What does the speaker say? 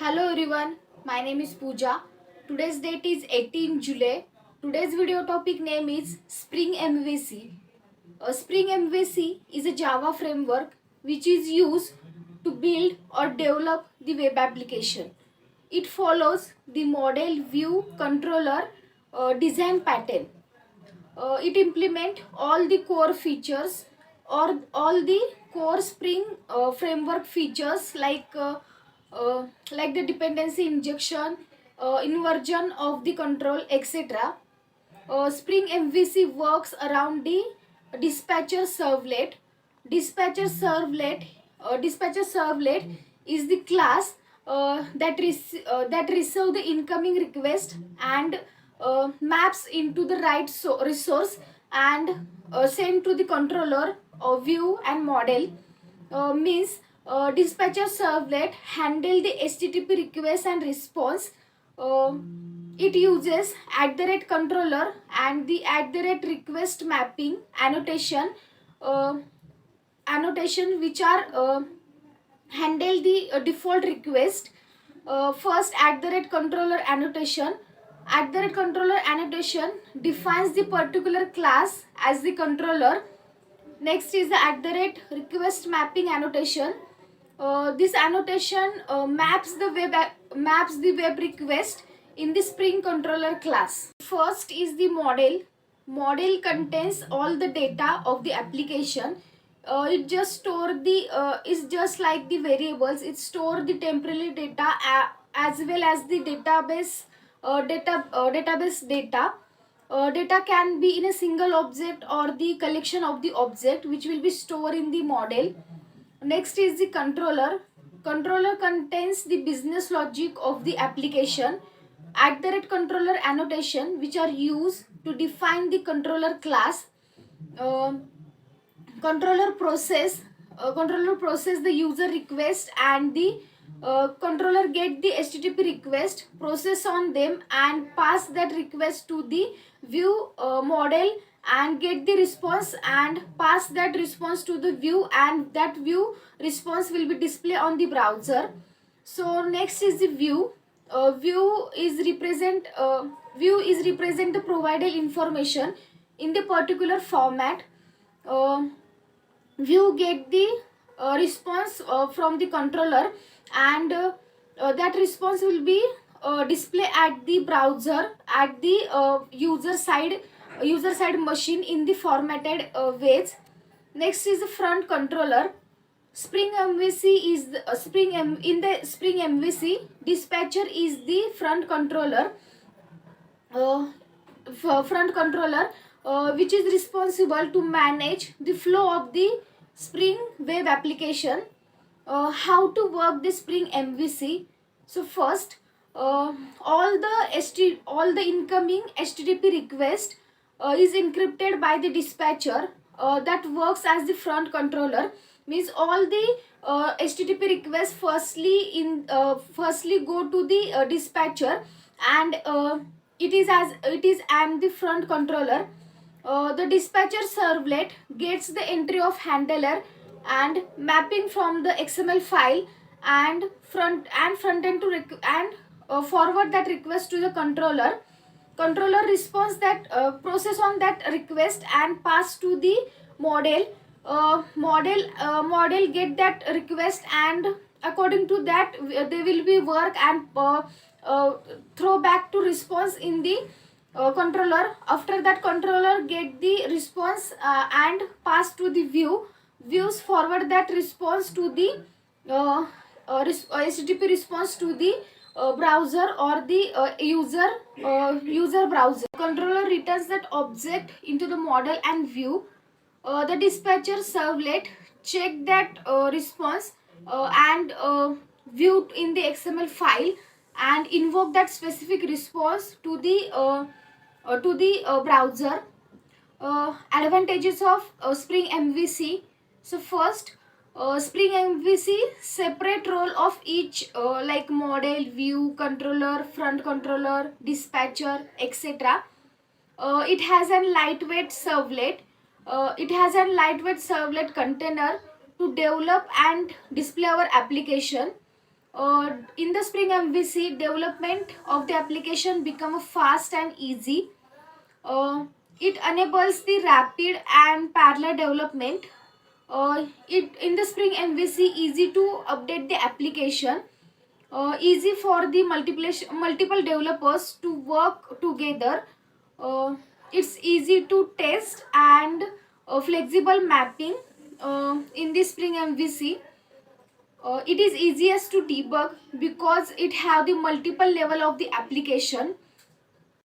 Hello everyone, my name is Pooja. Today's date is 18 July. Today's video topic name is Spring MVC. A Spring MVC is a Java framework which is used to build or develop the web application. It follows the model view controller design pattern. It implement all the core features or all the core Spring framework features like the dependency injection, inversion of the control, etc. Spring MVC works around the dispatcher servlet. Dispatcher servlet is the class that receive the incoming request and maps into the right resource and send to the controller view and model. Means dispatcher servlet handle the HTTP request and response. It uses @controller and the @request mapping uh, annotation which are handle the default request. First @controller annotation. @controller annotation defines the particular class as the controller. Next is the @request mapping annotation. This annotation maps the web request in the Spring controller class. First is the model. Model contains all the data of the application. It just store the is just like the variables. It store the temporary data as well as the database data. Data can be in a single object or the collection of the object which will be stored in the model. Next is the controller. Controller contains the business logic of the application. @controller annotation which are used to define the controller class. Uh, controller process the user request and the controller get the HTTP request, process on them and pass that request to the view model and get the response and pass that response to the view, and that view response will be displayed on the browser. So next is the view. View is represent the provided information in the particular format. View get the response from the controller, and that response will be displayed at the browser at the user side machine in the formatted ways. Next is the front controller. Spring MVC is the, in the Spring MVC, dispatcher is the front controller. Front controller which is responsible to manage the flow of the Spring web application. How to work the Spring MVC? So first, all the incoming HTTP request is encrypted by the dispatcher that works as the front controller. Means all the HTTP requests firstly go to the dispatcher, and it is and the front controller. The dispatcher servlet gets the entry of handler and mapping from the XML file and front end to forward that request to the controller. Controller responds that process on that request and pass to the model. Model get that request, and according to that they will be work and throw back to response in the controller. After that, controller get the response and pass to the views forward that response to the HTTP response to the browser or the user browser. Controller returns that object into the model and view. The dispatcher servlet check that response and view in the XML file and invoke that specific response to the browser. Advantages of Spring MVC. So first, Spring MVC separate role of each like model, view, controller, front controller, dispatcher, etc. It has a lightweight servlet. It has a lightweight servlet container to develop and display our application. In the Spring MVC, development of the application become fast and easy. uh, it enables the rapid and parallel development. It in the Spring MVC, easy to update the application, easy for the multiple developers to work together. uh, it's easy to test and flexible mapping. In the Spring MVC, it is easiest to debug because it have the multiple level of the application.